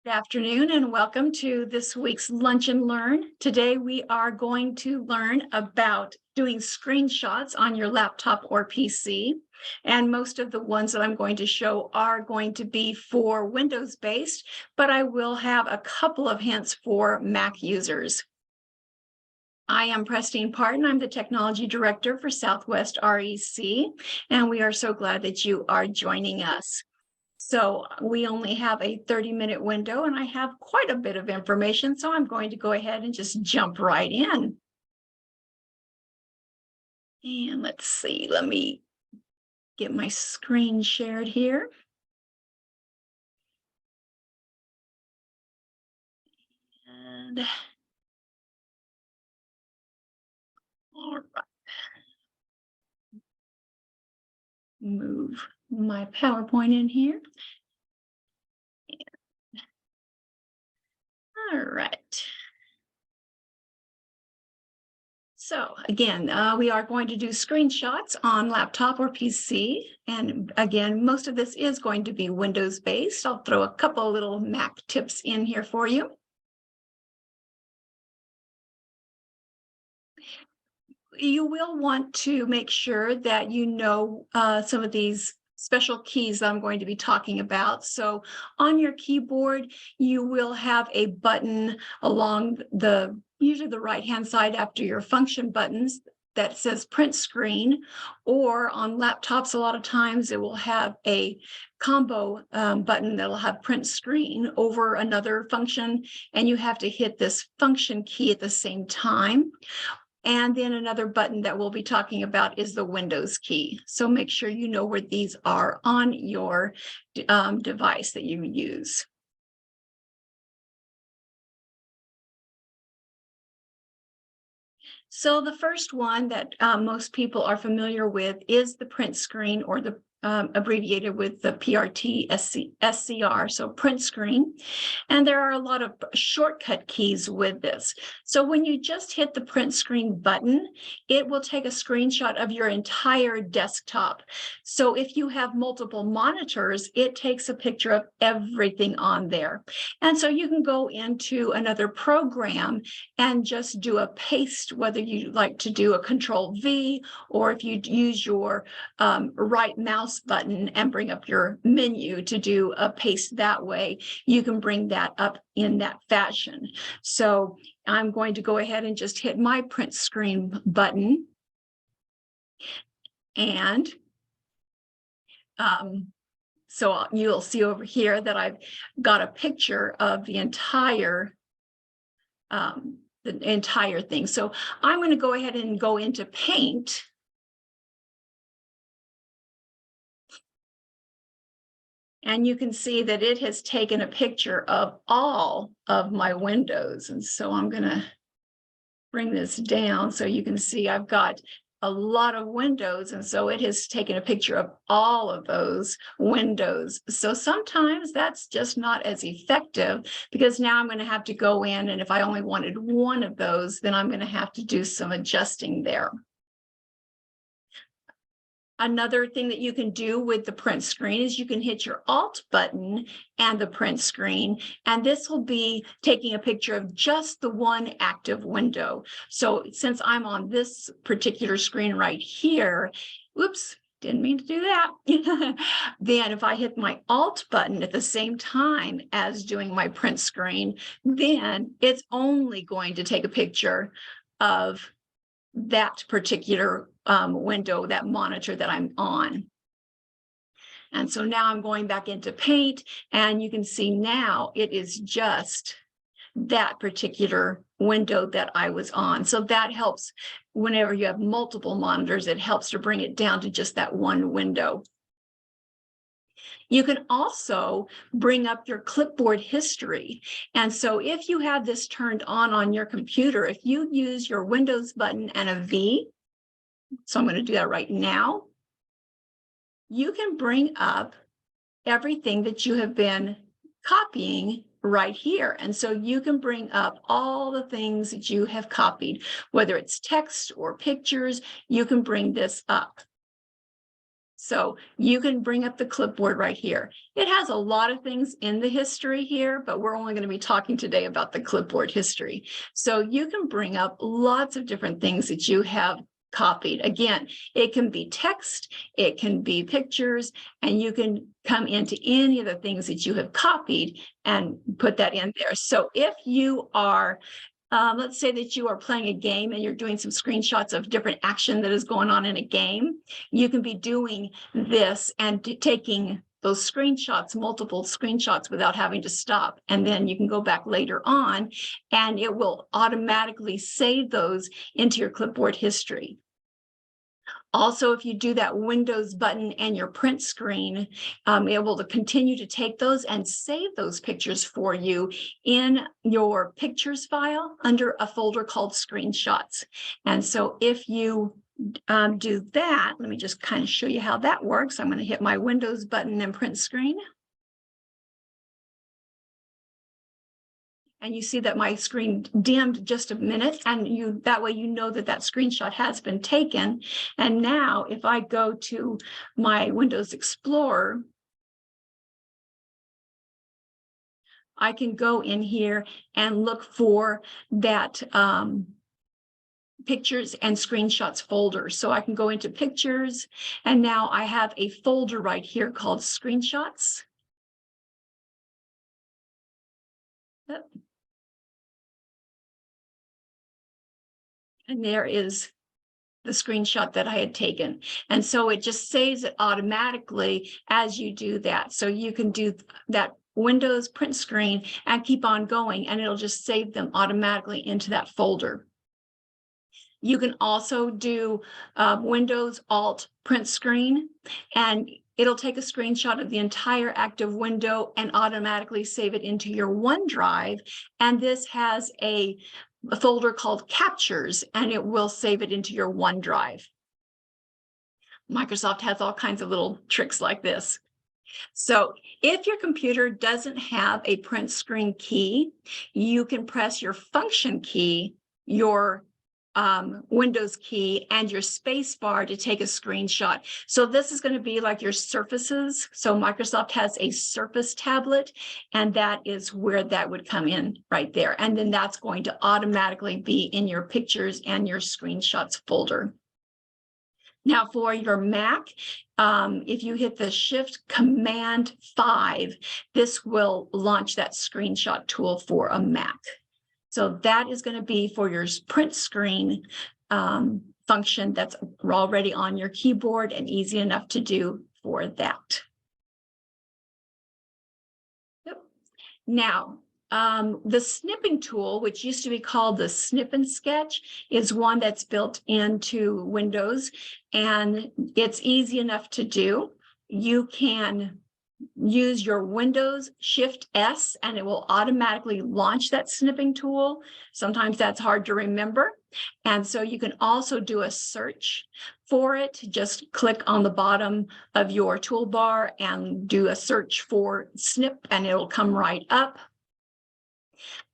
Good afternoon and welcome to this week's Lunch and Learn. Today we are going to learn about doing screenshots on your laptop or PC. And most of the ones that I'm going to show are going to be for Windows based, but I will have a couple of hints for Mac users. I am Prestine Parten. I'm the Technology Director for Southwest REC, and we are so glad that you are joining us. So we only have a 30-minute window, and I have quite a bit of information, so I'm going to go ahead and just jump right in. And let's see, let me get my screen shared here. And all right, move my PowerPoint in here. All right. So again, we are going to do screenshots on laptop or PC. And again, most of this is going to be Windows based. I'll throw a couple little Mac tips in here for you. You will want to make sure that you know some of these special keys that I'm going to be talking about. So on your keyboard, you will have a button along usually the right-hand side after your function buttons that says print screen, or on laptops, a lot of times it will have a combo button that'll have print screen over another function, and you have to hit this function key at the same time. And then another button that we'll be talking about is the Windows key. So make sure you know where these are on your device that you use. So the first one that most people are familiar with is the print screen, or the abbreviated with the PRT SCR, so print screen. And there are a lot of shortcut keys with this. So when you just hit the print screen button, it will take a screenshot of your entire desktop. So if you have multiple monitors, it takes a picture of everything on there. And so you can go into another program and just do a paste, whether you like to do a Control V, or if you use your right mouse button and bring up your menu to do a paste that way, you can bring that up in that fashion. So I'm going to go ahead and just hit my print screen button. And so you'll see over here that I've got a picture of the entire thing. So I'm going to go ahead and go into Paint. And you can see that it has taken a picture of all of my windows. And so I'm going to bring this down so you can see I've got a lot of windows. And so it has taken a picture of all of those windows. So sometimes that's just not as effective, because now I'm going to have to go in, and if I only wanted one of those, then I'm going to have to do some adjusting there. Another thing that you can do with the print screen is you can hit your Alt button and the print screen, and this will be taking a picture of just the one active window. So since I'm on this particular screen right here, whoops, didn't mean to do that. Then if I hit my Alt button at the same time as doing my print screen, then it's only going to take a picture of that particular window, that monitor that I'm on. And so now I'm going back into Paint, and you can see now it is just that particular window that I was on. So that helps whenever you have multiple monitors, it helps to bring it down to just that one window. You can also bring up your clipboard history. And so if you have this turned on your computer, if you use your Windows button and a V, so I'm going to do that right now, you can bring up everything that you have been copying right here. And so you can bring up all the things that you have copied, whether it's text or pictures, you can bring this up. So you can bring up the clipboard right here. It has a lot of things in the history here, but we're only going to be talking today about the clipboard history. So you can bring up lots of different things that you have copied. Again, it can be text, it can be pictures, and you can come into any of the things that you have copied and put that in there. So if you are let's say that you are playing a game and you're doing some screenshots of different action that is going on in a game. You can be doing this and taking those screenshots, multiple screenshots without having to stop. And then you can go back later on and it will automatically save those into your clipboard history. Also, if you do that Windows button and your print screen, it will continue to take those and save those pictures for you in your pictures file under a folder called screenshots. And so if you do that, let me just kind of show you how that works. I'm going to hit my Windows button and print screen. And you see that my screen dimmed just a minute, and that way you know that that screenshot has been taken. And now if I go to my Windows Explorer, I can go in here and look for that pictures and screenshots folder. So I can go into pictures, and now I have a folder right here called screenshots. And there is the screenshot that I had taken. And so it just saves it automatically as you do that. So you can do that Windows print screen and keep on going, and it'll just save them automatically into that folder. You can also do Windows Alt print screen, and it'll take a screenshot of the entire active window and automatically save it into your OneDrive. And this has a folder called Captures, and it will save it into your OneDrive. Microsoft has all kinds of little tricks like this. So if your computer doesn't have a print screen key, you can press your function key, your Windows key, and your space bar to take a screenshot. So this is going to be like your surfaces. So Microsoft has a Surface tablet, and that is where that would come in right there. And then that's going to automatically be in your pictures and your screenshots folder. Now for your Mac, if you hit the Shift Command 5, this will launch that screenshot tool for a Mac. So that is going to be for your print screen function that's already on your keyboard and easy enough to do for that. Yep. Now, the snipping tool, which used to be called the Snip and Sketch, is one that's built into Windows, and it's easy enough to do. You can use your Windows Shift S and it will automatically launch that snipping tool. Sometimes that's hard to remember. And so you can also do a search for it. Just click on the bottom of your toolbar and do a search for snip, and it'll come right up.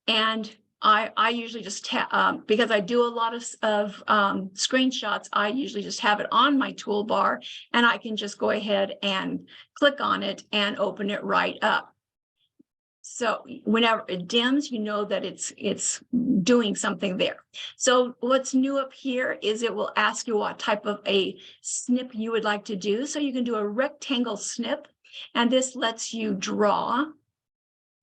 And I usually just because I do a lot of screenshots, I usually just have it on my toolbar, and I can just go ahead and click on it and open it right up. So whenever it dims, you know that it's doing something there. So what's new up here is it will ask you what type of a snip you would like to do. So you can do a rectangle snip, and this lets you draw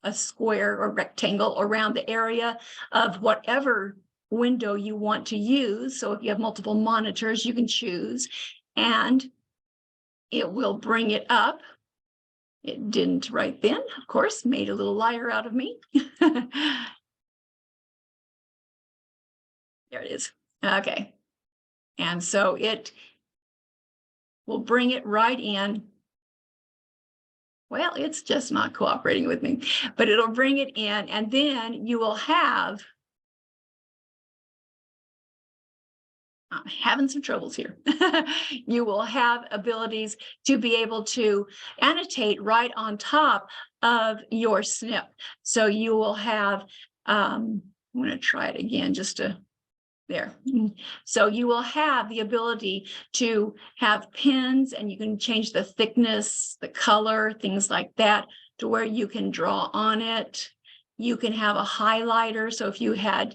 a square or rectangle around the area of whatever window you want to use. So if you have multiple monitors, you can choose, and it will bring it up. It didn't right then, of course, made a little liar out of me. There it is. Okay. And so it will bring it right in. Well, it's just not cooperating with me, but it'll bring it in, and then you will have, I'm having some troubles here. You will have abilities to be able to annotate right on top of your snip. So you will have, I'm going to try it again just to There. So you will have the ability to have pens, and you can change the thickness, the color, things like that, to where you can draw on it. You can have a highlighter. So if you had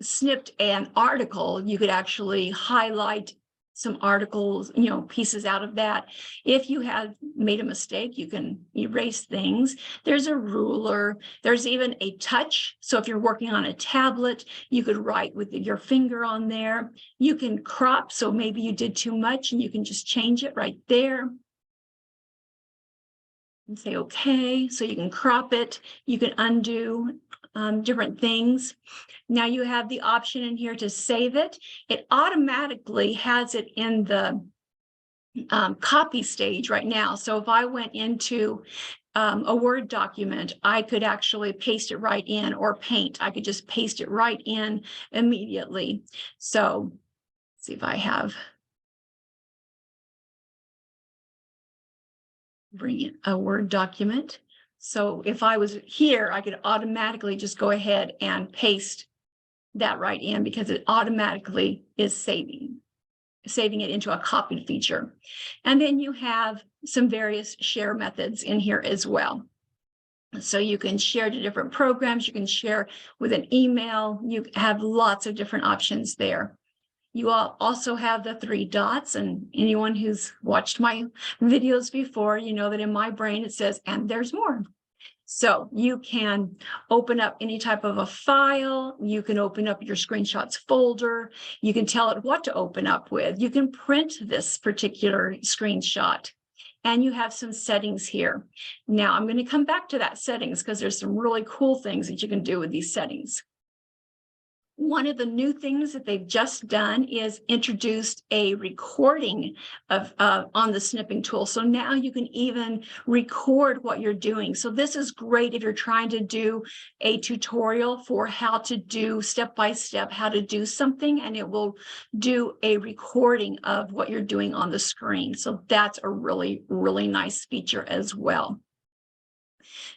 snipped an article, you could actually highlight some articles, pieces out of that. If you have made a mistake, you can erase things. There's a ruler. There's even a touch. So if you're working on a tablet, you could write with your finger on there. You can crop. So maybe you did too much and you can just change it right there and say, okay. So you can crop it. You can undo different things. Now you have the option in here to save it. It automatically has it in the copy stage right now. So if I went into a Word document, I could actually paste it right in, or Paint. I could just paste it right in immediately. So let's see if I have. Bring in a Word document. So if I was here, I could automatically just go ahead and paste that right in, because it automatically is saving it into a copied feature. And then you have some various share methods in here as well. So you can share to different programs, you can share with an email, you have lots of different options there. You all also have the 3 dots, and anyone who's watched my videos before, you know that in my brain it says, and there's more. So you can open up any type of a file. You can open up your screenshots folder. You can tell it what to open up with. You can print this particular screenshot. And you have some settings here. Now I'm going to come back to that settings, because there's some really cool things that you can do with these settings. One of the new things that they've just done is introduced a recording of on the snipping tool. So now you can even record what you're doing. So this is great if you're trying to do a tutorial for how to do step-by-step, how to do something, and it will do a recording of what you're doing on the screen. So that's a really, really nice feature as well.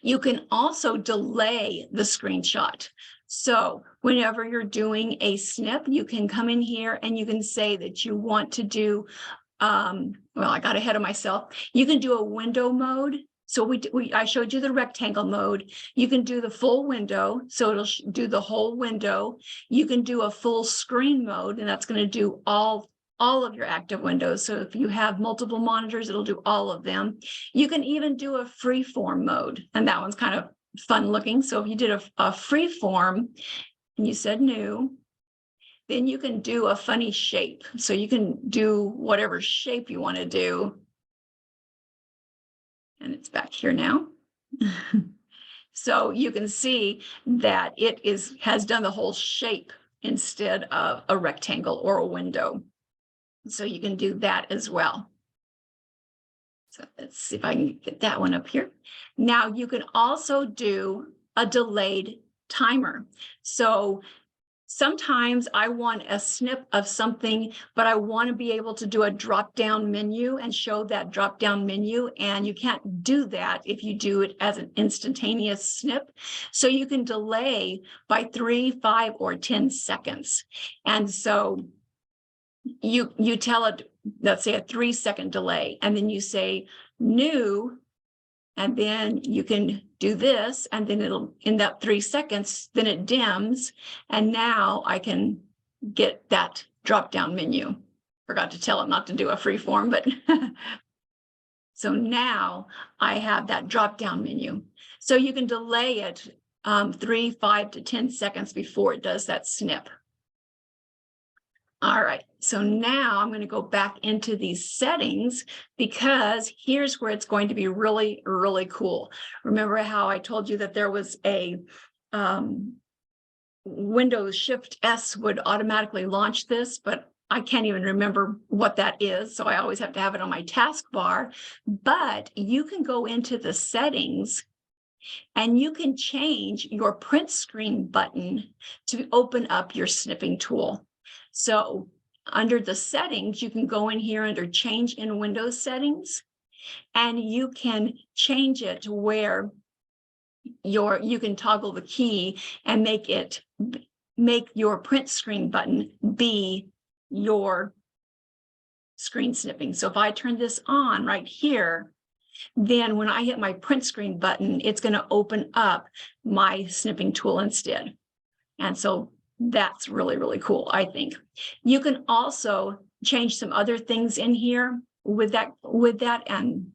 You can also delay the screenshot. So whenever you're doing a snip, you can come in here and you can say that you want to do, well, I got ahead of myself. You can do a window mode. So I showed you the rectangle mode. You can do the full window. So it'll do the whole window. You can do a full screen mode, and that's going to do all of your active windows. So if you have multiple monitors, it'll do all of them. You can even do a freeform mode, and that one's kind of fun looking. So if you did a free form and you said new, then you can do a funny shape. So you can do whatever shape you want to do. And it's back here now. So you can see that it has done the whole shape instead of a rectangle or a window. So you can do that as well. So let's see if I can get that one up here. Now you can also do a delayed timer. So sometimes I want a snip of something, but I want to be able to do a drop-down menu and show that drop-down menu. And you can't do that if you do it as an instantaneous snip. So you can delay by 3, 5, or 10 seconds. And so you tell it, let's say a 3-second delay, and then you say new, and then you can do this, and then it'll, in that 3 seconds, then it dims, and now I can get that drop-down menu. Forgot to tell it not to do a free form, but so now I have that drop-down menu. So you can delay it 3, 5 to 10 seconds before it does that snip. All right, so now I'm going to go back into these settings, because here's where it's going to be really, really cool. Remember how I told you that there was a Windows Shift S would automatically launch this, but I can't even remember what that is, so I always have to have it on my taskbar. But you can go into the settings and you can change your print screen button to open up your snipping tool. So under the settings, you can go in here under change in Windows settings, and you can change it to where you can toggle the key and make it make your print screen button be your screen snipping. So if I turn this on right here, then when I hit my print screen button, it's going to open up my snipping tool instead. And so that's really, really cool, I think. You can also change some other things in here with that, and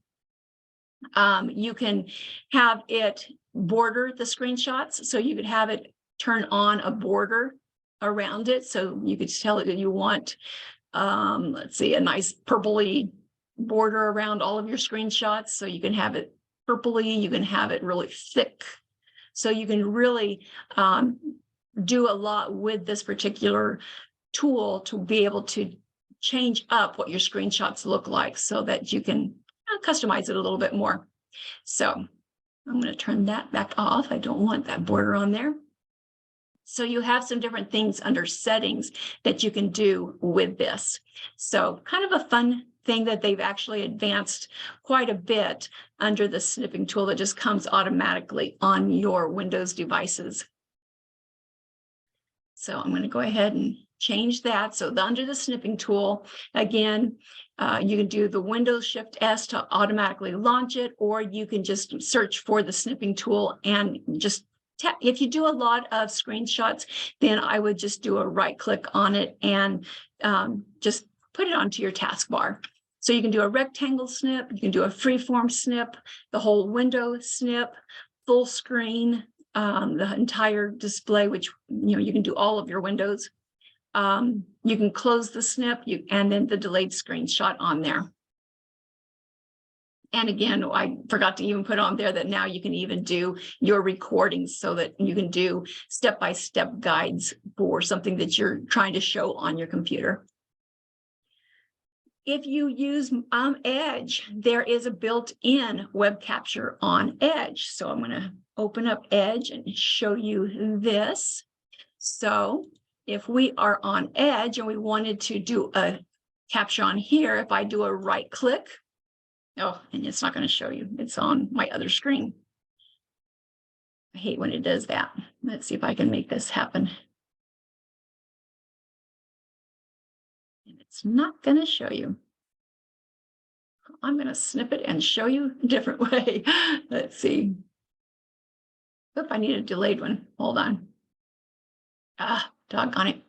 you can have it border the screenshots. So you could have it turn on a border around it. So you could tell it that you want, let's see, a nice purpley border around all of your screenshots. So you can have it purpley, you can have it really thick. So you can really do a lot with this particular tool to be able to change up what your screenshots look like so that you can customize it a little bit more. So I'm going to turn that back off. I don't want that border on there. So you have some different things under settings that you can do with this. So kind of a fun thing that they've actually advanced quite a bit under the snipping tool that just comes automatically on your Windows devices. So I'm going to go ahead and change that. So under the snipping tool, again, you can do the Windows Shift S to automatically launch it, or you can just search for the snipping tool and just tap. If you do a lot of screenshots, then I would just do a right click on it and just put it onto your taskbar. So you can do a rectangle snip, you can do a freeform snip, the whole window snip, full screen, the entire display, which you can do all of your windows. You can close the snip and then the delayed screenshot on there. And again, I forgot to even put on there that now you can even do your recordings so that you can do step-by-step guides for something that you're trying to show on your computer. If you use Edge, there is a built-in web capture on Edge. So I'm going to open up Edge and show you this. So if we are on Edge and we wanted to do a capture on here, if I do a right click, oh, and it's not going to show you, it's on my other screen. I hate when it does that. Let's see if I can make this happen. And it's not going to show you. I'm going to snip it and show you a different way. Let's see. Oop, I need a delayed one. Hold on. Ah, doggone it.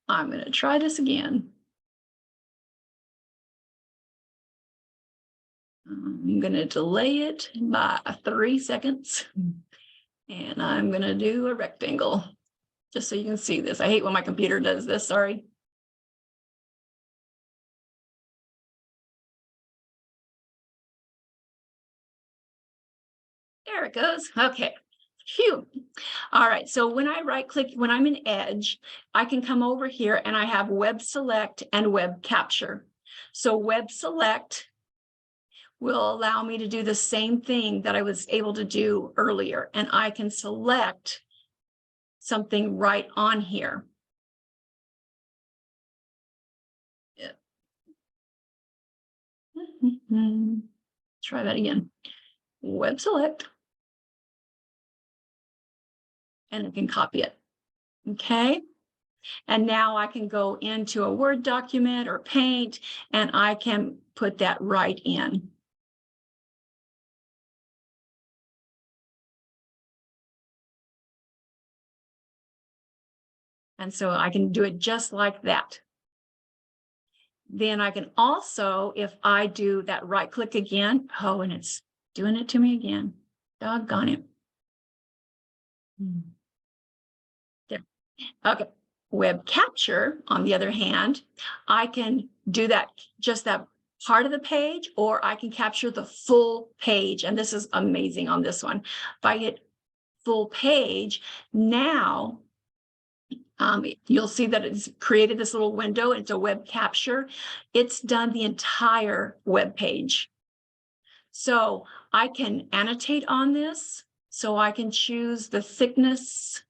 I'm going to try this again. I'm going to delay it by 3 seconds. And I'm going to do a rectangle just so you can see this. I hate when my computer does this. Sorry. There it goes. Okay. Phew. All right. So when I right click, when I'm in Edge, I can come over here and I have Web Select and Web Capture. So Web Select will allow me to do the same thing that I was able to do earlier. And I can select something right on here. Yeah. Try that again. Web Select. And I can copy it. Okay. And now I can go into a Word document or Paint, and I can put that right in. And so I can do it just like that. Then I can also, if I do that right click again, oh, and it's doing it to me again. Doggone it. There. Okay. Web capture, on the other hand, I can do that, just that part of the page, or I can capture the full page. And this is amazing on this one. If I hit full page, now you'll see that it's created this little window. It's a web capture. It's done the entire web page. So I can annotate on this. So I can choose the thickness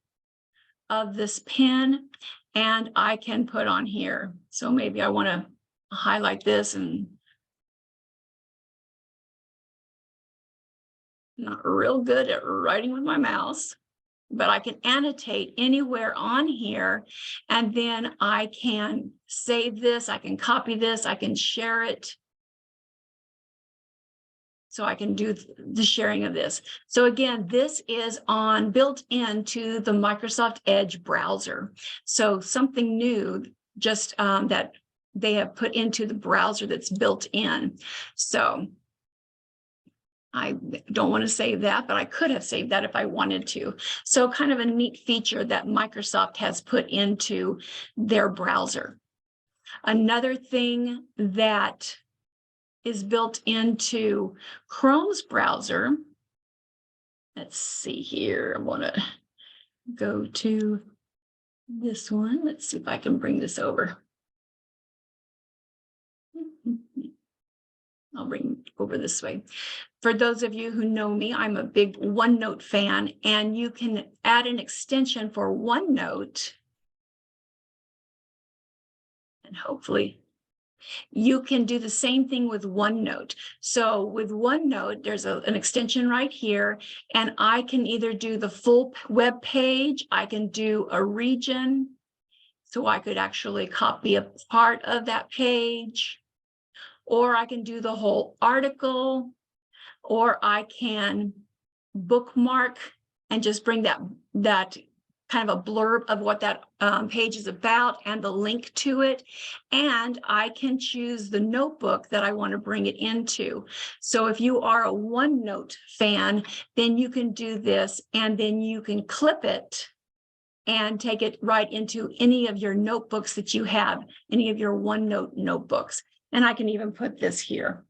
of this pen, and I can put on here. So maybe I want to highlight this, and not real good at writing with my mouse. but I can annotate anywhere on here, and then I can save this, I can copy this, I can share it. So I can do the sharing of this. So again, this is built into the Microsoft Edge browser. So something new just that they have put into the browser that's built in. So I don't want to save that, but I could have saved that if I wanted to. So kind of a neat feature that Microsoft has put into their browser. Another thing that is built into Chrome's browser. Let's see here. I want to go to this one. Let's see if I can bring this over. I'll bring it over this way. For those of you who know me, I'm a big OneNote fan, and you can add an extension for OneNote. And hopefully you can do the same thing with OneNote. So with OneNote, there's an extension right here, and I can either do the full web page, I can do a region, so I could actually copy a part of that page, or I can do the whole article, or I can bookmark and just bring that kind of a blurb of what that page is about and the link to it. And I can choose the notebook that I want to bring it into. So if you are a OneNote fan, then you can do this, and then you can clip it and take it right into any of your notebooks that you have, any of your OneNote notebooks. And I can even put this here.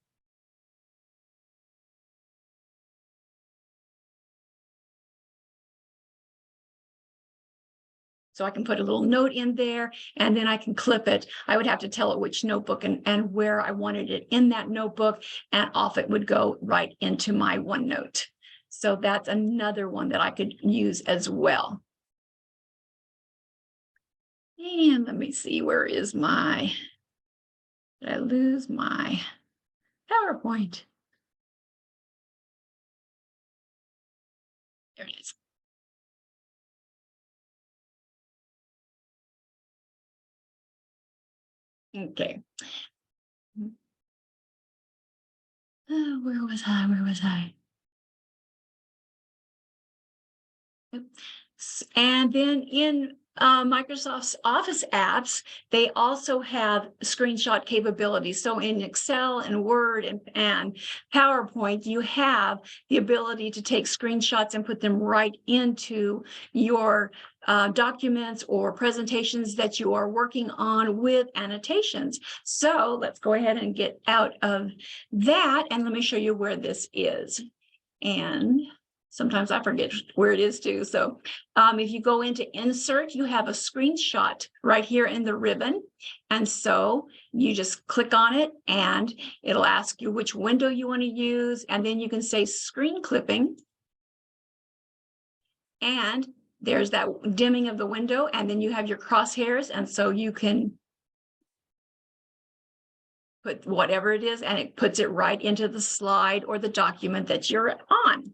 So I can put a little note in there, and then I can clip it. I would have to tell it which notebook and where I wanted it in that notebook, and off it would go right into my OneNote. So that's another one that I could use as well. And let me see, where is did I lose my PowerPoint? There it is. Okay. Where was I? Where was I? Yep. And then in Microsoft's Office apps, they also have screenshot capabilities. So in Excel and Word and PowerPoint, you have the ability to take screenshots and put them right into your documents or presentations that you are working on with annotations. So let's go ahead and get out of that, and let me show you where this is. And sometimes I forget where it is too. So if you go into insert, you have a screenshot right here in the ribbon. And so you just click on it, and it'll ask you which window you want to use. And then you can say screen clipping. And there's that dimming of the window, and then you have your crosshairs. And so you can put whatever it is, and it puts it right into the slide or the document that you're on.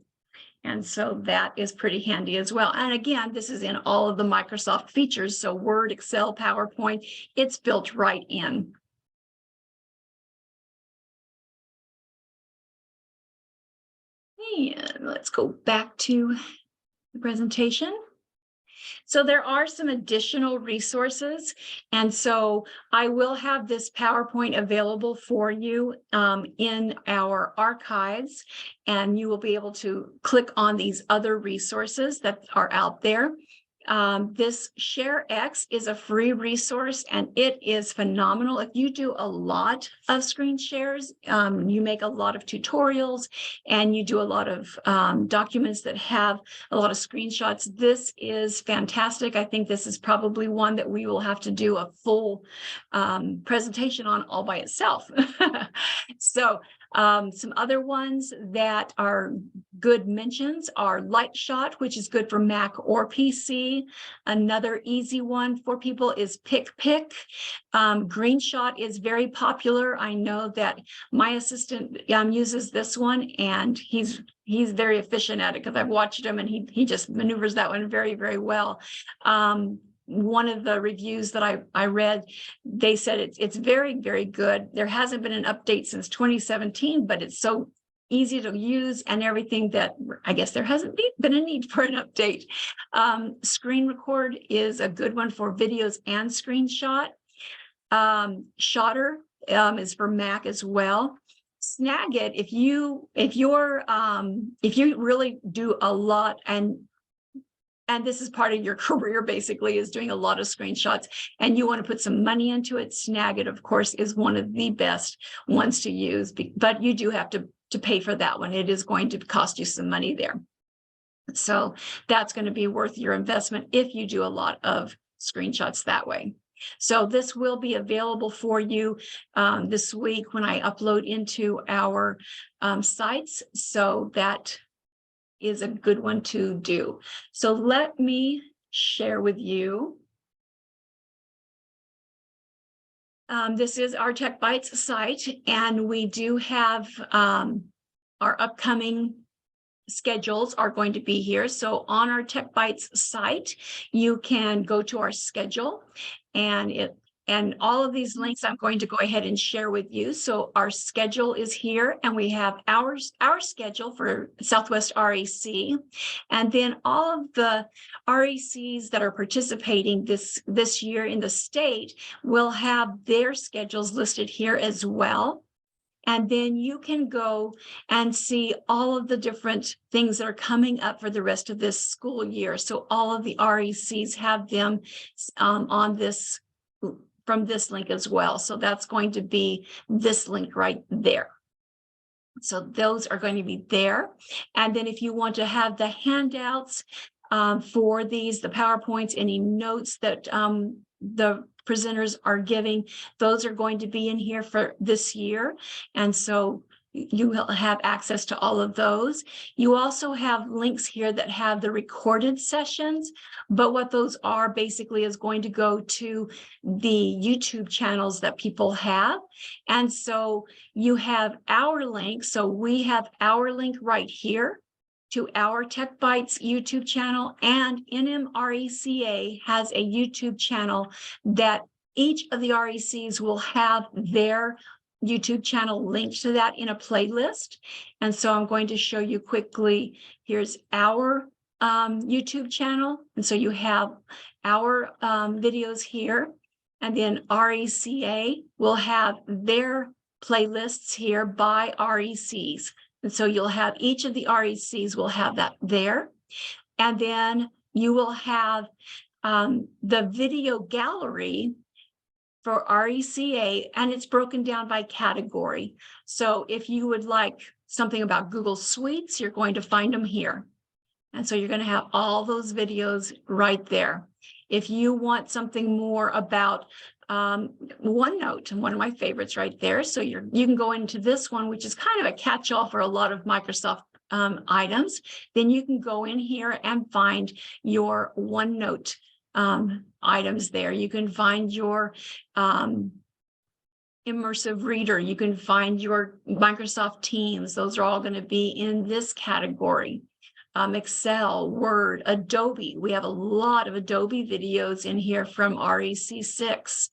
And so that is pretty handy as well. And again, this is in all of the Microsoft features. So Word, Excel, PowerPoint, it's built right in. And let's go back to the presentation. So there are some additional resources. And so I will have this PowerPoint available for you in our archives, and you will be able to click on these other resources that are out there. This ShareX is a free resource, and it is phenomenal. If you do a lot of screen shares, you make a lot of tutorials, and you do a lot of documents that have a lot of screenshots, this is fantastic. I think this is probably one that we will have to do a full presentation on all by itself. So Some other ones that are good mentions are Lightshot, which is good for Mac or PC. Another easy one for people is PicPic. GreenShot is very popular. I know that my assistant uses this one, and he's very efficient at it because I've watched him, and he just maneuvers that one very, very well. One of the reviews that I read, they said it's very, very good. There hasn't been an update since 2017, but it's so easy to use and everything that I guess there hasn't been a need for an update. Screen Record is a good one for videos and screenshot. Shotter is for Mac as well. Snagit, if you really do a lot, and this is part of your career, basically, is doing a lot of screenshots, and you want to put some money into it, Snagit, of course, is one of the best ones to use, but you do have to pay for that one. It is going to cost you some money there. So that's going to be worth your investment if you do a lot of screenshots that way. So this will be available for you this week when I upload into our sites. So that is a good one to do. So let me share with you. This is our Tech Bytes site, and we do have our upcoming schedules are going to be here. So on our Tech Bytes site, you can go to our schedule, and all of these links I'm going to go ahead and share with you. So our schedule is here, and we have our schedule for Southwest REC. And then all of the RECs that are participating this year in the state will have their schedules listed here as well. And then you can go and see all of the different things that are coming up for the rest of this school year. So all of the RECs have them on this, from this link as well. So that's going to be this link right there. So those are going to be there. And then if you want to have the handouts for these, the PowerPoints, any notes that the presenters are giving, those are going to be in here for this year. And so you will have access to all of those. You also have links here that have the recorded sessions, but what those are basically is going to go to the YouTube channels that people have. And so you have our link. So we have our link right here to our Tech Bytes YouTube channel, and NMRECA has a YouTube channel that each of the RECs will have their YouTube channel linked to that in a playlist. And so I'm going to show you quickly. Here's our YouTube channel. And so you have our videos here, and then RECA will have their playlists here by RECs. And so you'll have each of the RECs will have that there. And then you will have the video gallery for RECA, and it's broken down by category. So if you would like something about Google Suites, you're going to find them here. And so you're going to have all those videos right there. If you want something more about OneNote, one of my favorites right there. So you can go into this one, which is kind of a catch-all for a lot of Microsoft items. Then you can go in here and find your OneNote items there. You can find your immersive reader. You can find your Microsoft Teams. Those are all going to be in this category. Excel, Word, Adobe. We have a lot of Adobe videos in here from REC6.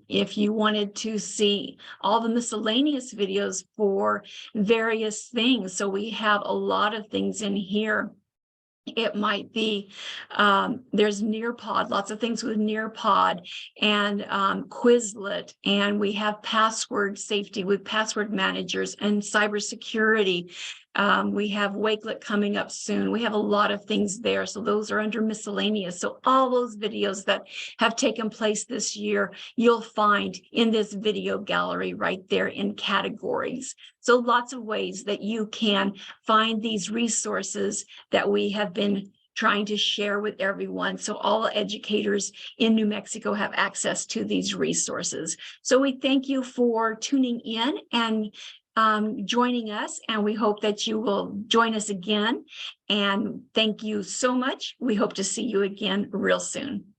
If you wanted to see all the miscellaneous videos for various things, so we have a lot of things in here. It might be, there's Nearpod, lots of things with Nearpod, and Quizlet, and we have password safety with password managers and cybersecurity. We have Wakelet coming up soon. We have a lot of things there. So those are under miscellaneous. So all those videos that have taken place this year, you'll find in this video gallery right there in categories. So lots of ways that you can find these resources that we have been trying to share with everyone. So all educators in New Mexico have access to these resources. So we thank you for tuning in and joining us, and we hope that you will join us again. And thank you so much. We hope to see you again real soon.